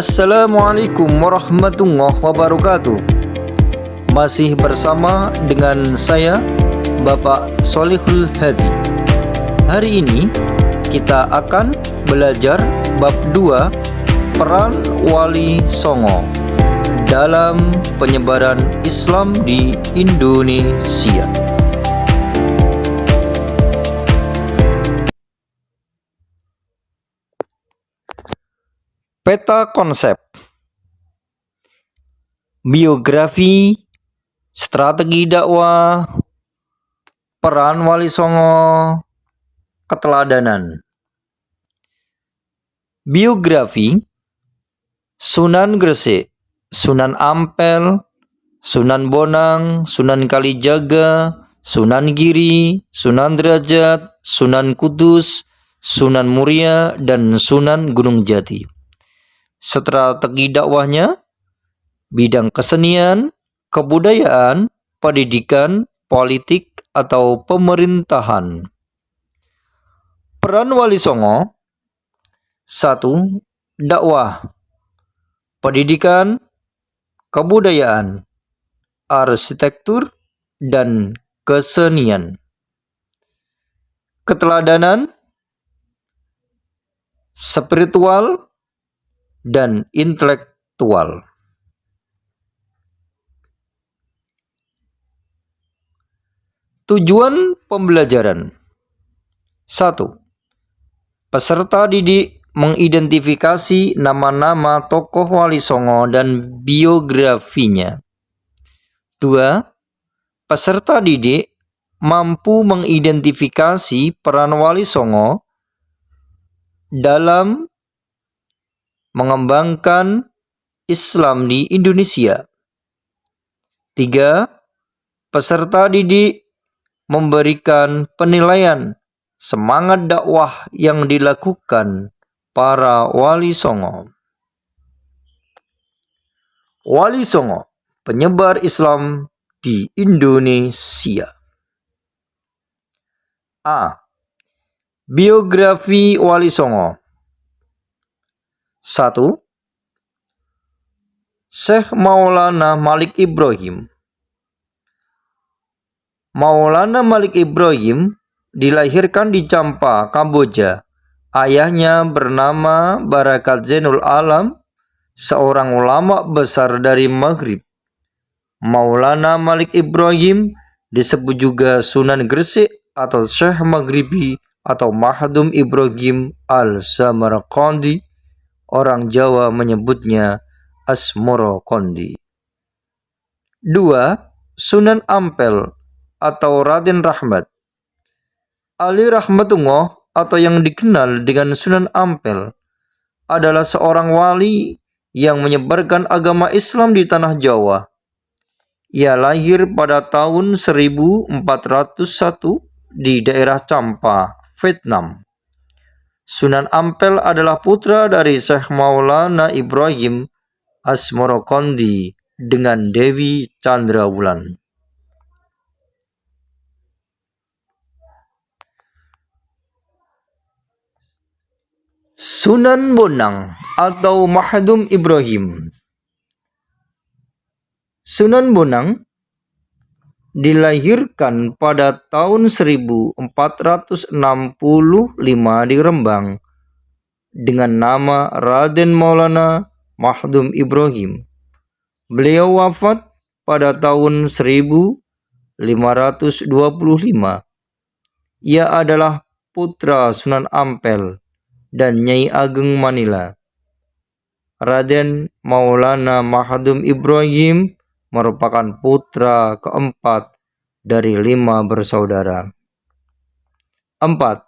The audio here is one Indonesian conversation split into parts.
Assalamualaikum warahmatullahi wabarakatuh. Masih bersama dengan saya Bapak Sholihul Hadi. Hari ini kita akan belajar bab 2, peran Wali Songo dalam penyebaran Islam di Indonesia. Peta konsep, biografi, strategi dakwah, peran Wali Songo, keteladanan. Biografi: Sunan Gresik, Sunan Ampel, Sunan Bonang, Sunan Kalijaga, Sunan Giri, Sunan Derajat, Sunan Kudus, Sunan Muria, dan Sunan Gunung Jati. Strategi dakwahnya: bidang kesenian, kebudayaan, pendidikan, politik, atau pemerintahan. Peran Wali Songo: 1. Dakwah, pendidikan, kebudayaan, arsitektur, dan kesenian. Keteladanan, spiritual, dan intelektual. Tujuan pembelajaran: 1. Peserta didik mengidentifikasi nama-nama tokoh Wali Songo dan biografinya. 2. Peserta didik mampu mengidentifikasi peran Wali Songo dalam mengembangkan Islam di Indonesia. 3. Peserta didik memberikan penilaian semangat dakwah yang dilakukan para Wali Songo. Wali Songo, penyebar Islam di Indonesia. A. Biografi Wali Songo. 1. Syekh Maulana Malik Ibrahim. Maulana Malik Ibrahim dilahirkan di Champa, Kamboja. Ayahnya bernama Barakat Zainul Alam, seorang ulama besar dari Maghrib. Maulana Malik Ibrahim disebut juga Sunan Gresik atau Syekh Maghribi atau Mahdum Ibrahim al-Samarqandi. Orang Jawa menyebutnya Asmorokondi. 2. Sunan Ampel atau Raden Rahmat. Ali Rahmatullah atau yang dikenal dengan Sunan Ampel adalah seorang wali yang menyebarkan agama Islam di tanah Jawa. Ia lahir pada tahun 1401 di daerah Champa, Vietnam. Sunan Ampel adalah putra dari Syekh Maulana Ibrahim Asmorokondi dengan Dewi Chandrawulan. Sunan Bonang atau Mahdum Ibrahim. Sunan Bonang dilahirkan pada tahun 1465 di Rembang dengan nama Raden Maulana Mahdum Ibrahim. Beliau wafat pada tahun 1525. Ia adalah putra Sunan Ampel dan Nyai Ageng Manila. Raden Maulana Mahdum Ibrahim merupakan putra keempat dari 5 bersaudara. 4.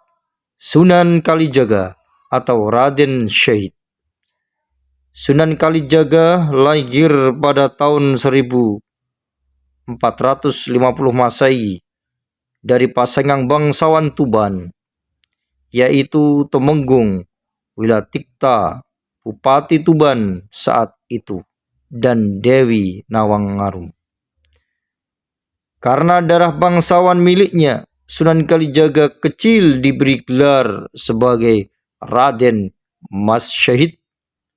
Sunan Kalijaga atau Raden Syahid. Sunan Kalijaga lahir pada tahun 1450 Masehi dari pasangan bangsawan Tuban, yaitu Temenggung Wilatikta, Bupati Tuban saat itu, dan Dewi Nawangarum. Karena darah bangsawan miliknya, Sunan Kalijaga kecil diberi gelar sebagai Raden Mas Syahid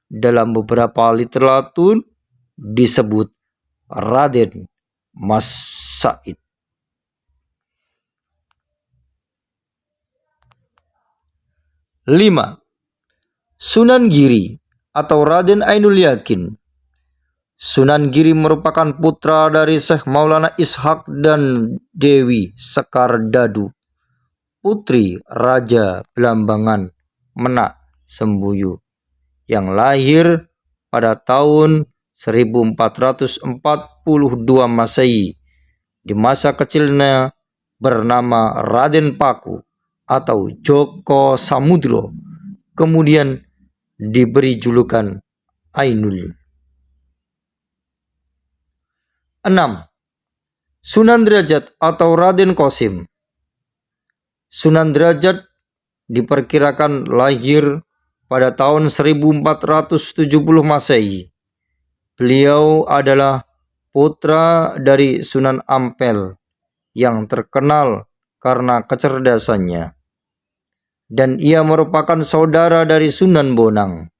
dalam beberapa literatur disebut Raden Mas Said. 5. Sunan Giri atau Raden Ainul Yakin. Sunan Giri merupakan putra dari Syekh Maulana Ishak dan Dewi Sekar Dadu, putri Raja Belambangan Menak Sembuyu, yang lahir pada tahun 1442 Masehi. Di masa kecilnya bernama Raden Paku atau Joko Samudro, kemudian diberi julukan Ainul. 6. Sunan Derajat atau Raden Qasim. Sunan Derajat diperkirakan lahir pada tahun 1470 Masehi. Beliau adalah putra dari Sunan Ampel yang terkenal karena kecerdasannya, dan ia merupakan saudara dari Sunan Bonang.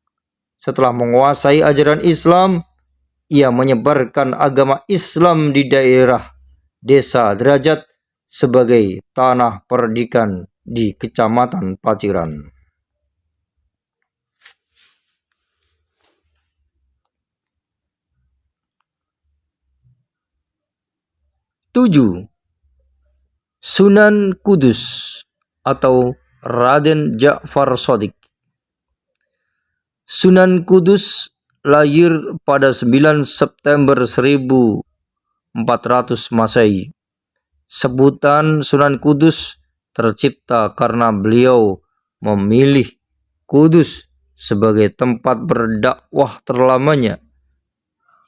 Setelah menguasai ajaran Islam, ia menyebarkan agama Islam di daerah Desa Derajat sebagai tanah perdikan di Kecamatan Paciran. 7. Sunan Kudus atau Raden Ja'far Shadiq. Sunan Kudus lahir pada 9 September 1400 Masehi. Sebutan Sunan Kudus tercipta karena beliau memilih Kudus sebagai tempat berdakwah terlamanya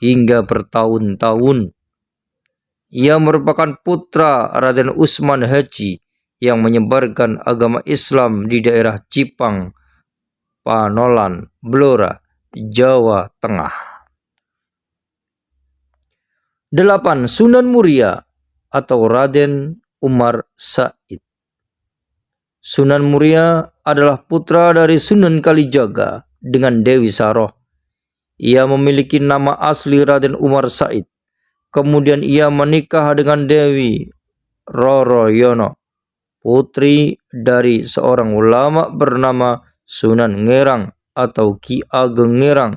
hingga bertahun-tahun. Ia merupakan putra Raden Usman Haji yang menyebarkan agama Islam di daerah Cipang, Panolan, Blora, Jawa Tengah. 8. Sunan Muria atau Raden Umar Said. Sunan Muria adalah putra dari Sunan Kalijaga dengan Dewi Saroh. Ia memiliki nama asli Raden Umar Said. Kemudian ia menikah dengan Dewi Roroyono, putri dari seorang ulama bernama Sunan Ngerang atau Ki Ageng Ngerang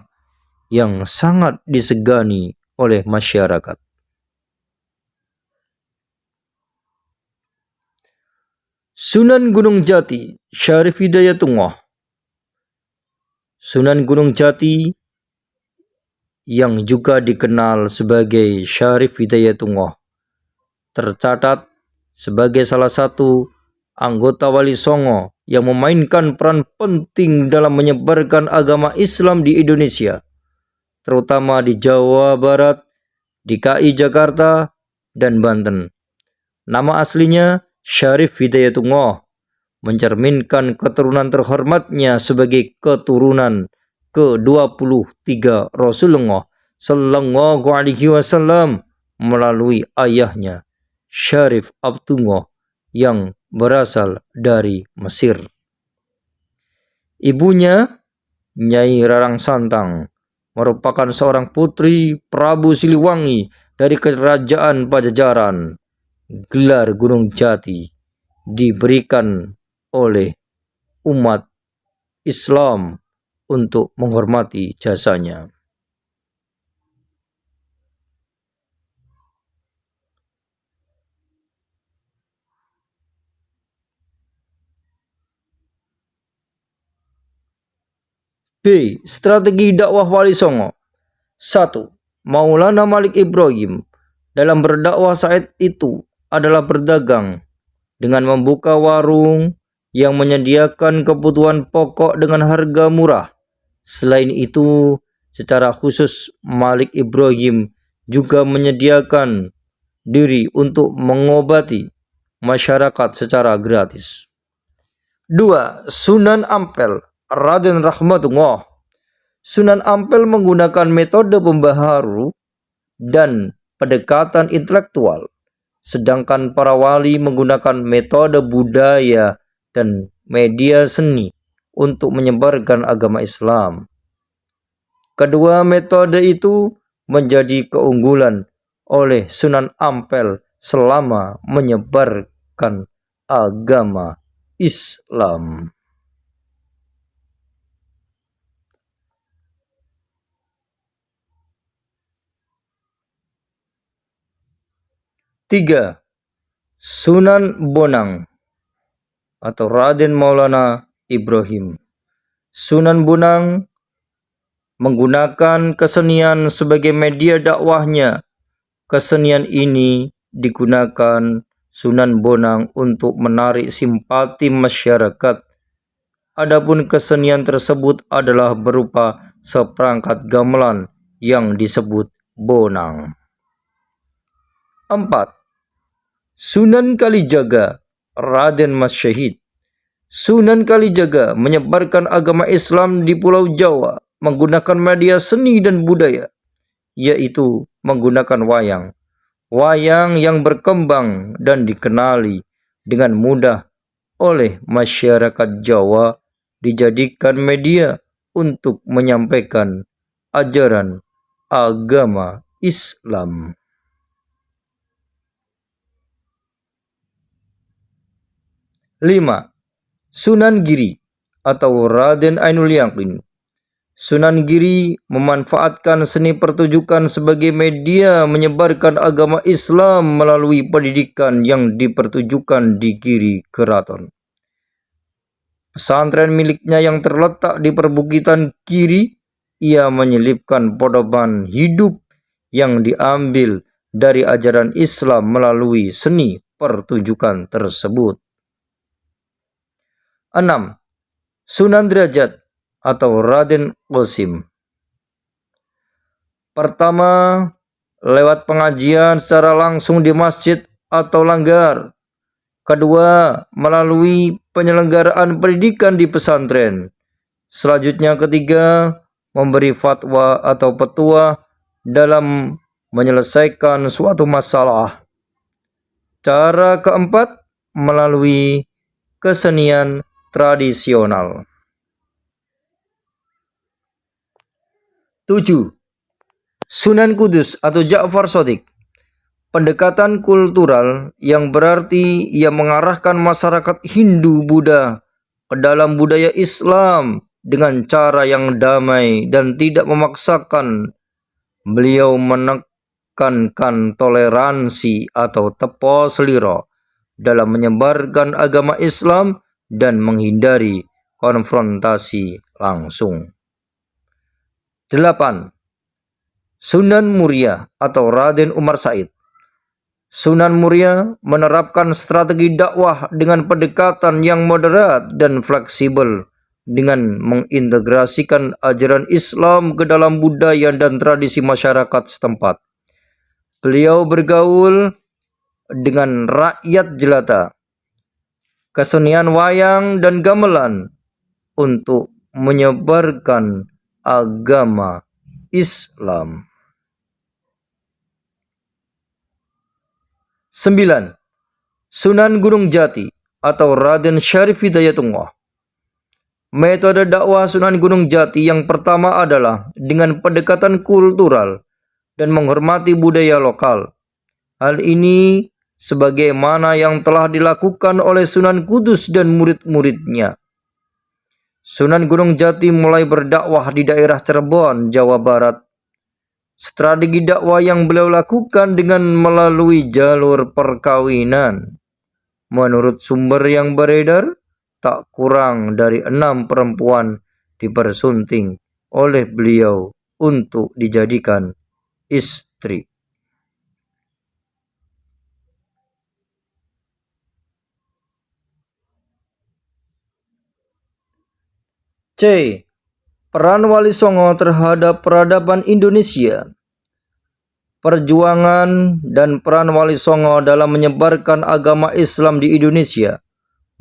yang sangat disegani oleh masyarakat. Sunan Gunung Jati Syarif Hidayatullah. Sunan Gunung Jati yang juga dikenal sebagai Syarif Hidayatullah tercatat sebagai salah satu anggota Wali Songo yang memainkan peran penting dalam menyebarkan agama Islam di Indonesia, terutama di Jawa Barat, DKI Jakarta, dan Banten. Nama aslinya Syarif Hidayatullah mencerminkan keturunan terhormatnya sebagai keturunan ke-23 Rasulullah Sallallahu Alaihi Wasallam melalui ayahnya Syarif Abdullah yang berasal dari Mesir. Ibunya Nyai Rarang Santang merupakan seorang putri Prabu Siliwangi dari Kerajaan Pajajaran. Gelar Gunung Jati diberikan oleh umat Islam untuk menghormati jasanya. B. Strategi dakwah Wali Songo. 1. Maulana Malik Ibrahim dalam berdakwah saat itu adalah berdagang dengan membuka warung yang menyediakan kebutuhan pokok dengan harga murah. Selain itu, secara khusus Malik Ibrahim juga menyediakan diri untuk mengobati masyarakat secara gratis. 2. Sunan Ampel Raden Rahmatullah. Sunan Ampel menggunakan metode pembaharu dan pendekatan intelektual, sedangkan para wali menggunakan metode budaya dan media seni untuk menyebarkan agama Islam. Kedua metode itu menjadi keunggulan oleh Sunan Ampel selama menyebarkan agama Islam. 3. Sunan Bonang atau Raden Maulana Ibrahim. Sunan Bonang menggunakan kesenian sebagai media dakwahnya. Kesenian ini digunakan Sunan Bonang untuk menarik simpati masyarakat. Adapun kesenian tersebut adalah berupa seperangkat gamelan yang disebut bonang. 4. Sunan Kalijaga, Raden Mas Syahid. Sunan Kalijaga menyebarkan agama Islam di Pulau Jawa menggunakan media seni dan budaya, yaitu menggunakan wayang. Wayang yang berkembang dan dikenali dengan mudah oleh masyarakat Jawa dijadikan media untuk menyampaikan ajaran agama Islam. 5. Sunan Giri atau Raden Ainul Yakin. Sunan Giri memanfaatkan seni pertunjukan sebagai media menyebarkan agama Islam melalui pendidikan yang dipertunjukkan di Giri Keraton. Pesantren miliknya yang terletak di perbukitan Giri, ia menyelipkan pedoman hidup yang diambil dari ajaran Islam melalui seni pertunjukan tersebut. 6. Sunan Derajat atau Raden Qasim. Pertama, lewat pengajian secara langsung di masjid atau langgar. Kedua, melalui penyelenggaraan pendidikan di pesantren. Selanjutnya ketiga, memberi fatwa atau petua dalam menyelesaikan suatu masalah. Cara keempat, melalui kesenian tradisional. 7. Sunan Kudus atau Ja'far Shadiq. Pendekatan kultural yang berarti ia mengarahkan masyarakat Hindu-Buddha ke dalam budaya Islam dengan cara yang damai dan tidak memaksakan. Beliau menekankan toleransi atau tepo seliro dalam menyebarkan agama Islam dan menghindari konfrontasi langsung. 8. Sunan Muria atau Raden Umar Said. Sunan Muria menerapkan strategi dakwah dengan pendekatan yang moderat dan fleksibel dengan mengintegrasikan ajaran Islam ke dalam budaya dan tradisi masyarakat setempat. Beliau bergaul dengan rakyat jelata, kesenian wayang dan gamelan untuk menyebarkan agama Islam. 9. Sunan Gunung Jati atau Raden Syarif Hidayatullah. Metode dakwah Sunan Gunung Jati yang pertama adalah dengan pendekatan kultural dan menghormati budaya lokal. Hal ini sebagaimana yang telah dilakukan oleh Sunan Kudus dan murid-muridnya. Sunan Gunung Jati mulai berdakwah di daerah Cirebon, Jawa Barat. Strategi dakwah yang beliau lakukan dengan melalui jalur perkawinan. Menurut sumber yang beredar, tak kurang dari 6 perempuan dipersunting oleh beliau untuk dijadikan istri. C. Peran Wali Songo terhadap peradaban Indonesia. Perjuangan dan peran Wali Songo dalam menyebarkan agama Islam di Indonesia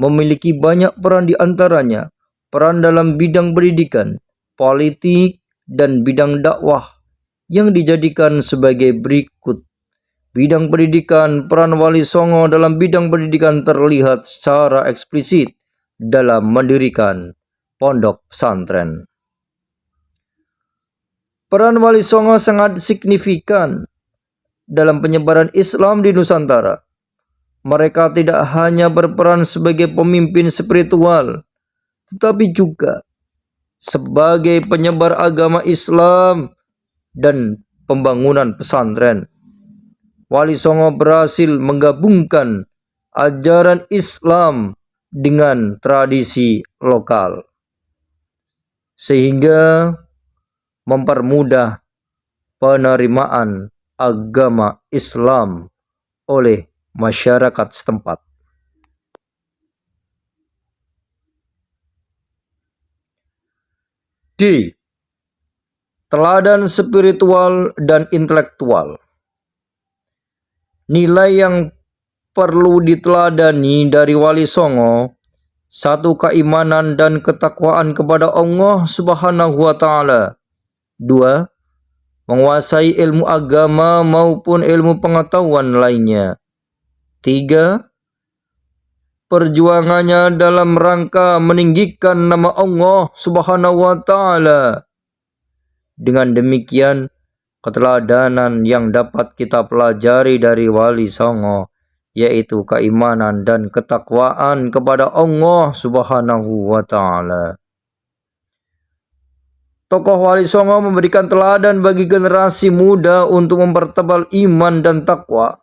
memiliki banyak peran, di antaranya peran dalam bidang pendidikan, politik, dan bidang dakwah yang dijadikan sebagai berikut. Bidang pendidikan, peran Wali Songo dalam bidang pendidikan terlihat secara eksplisit dalam mendirikan pondok pesantren. Peran Wali Songo sangat signifikan dalam penyebaran Islam di Nusantara. Mereka tidak hanya berperan sebagai pemimpin spiritual, tetapi juga sebagai penyebar agama Islam dan pembangunan pesantren. Wali Songo berhasil menggabungkan ajaran Islam dengan tradisi lokal, sehingga mempermudah penerimaan agama Islam oleh masyarakat setempat. D. Teladan spiritual dan intelektual. Nilai yang perlu diteladani dari Wali Songo: 1. Keimanan dan ketakwaan kepada Allah Subhanahu wa Ta'ala. 2. Menguasai ilmu agama maupun ilmu pengetahuan lainnya. 3. Perjuangannya dalam rangka meninggikan nama Allah Subhanahu wa Ta'ala. Dengan demikian, keteladanan yang dapat kita pelajari dari Wali Songo yaitu keimanan dan ketakwaan kepada Allah Subhanahu wa Ta'ala. Tokoh Wali Songo memberikan teladan bagi generasi muda untuk mempertebal iman dan takwa,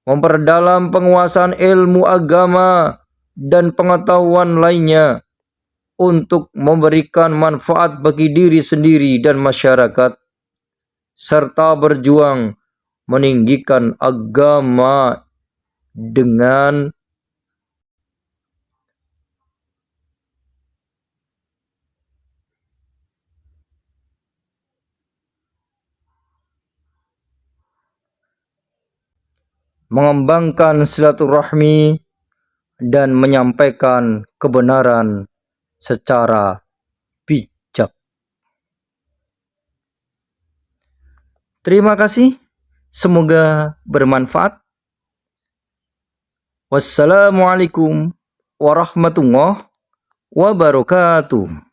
memperdalam penguasaan ilmu agama dan pengetahuan lainnya untuk memberikan manfaat bagi diri sendiri dan masyarakat, serta berjuang meninggikan agama dengan mengembangkan silaturahmi dan menyampaikan kebenaran secara bijak. Terima kasih, semoga bermanfaat. Wassalamualaikum warahmatullahi wabarakatuh.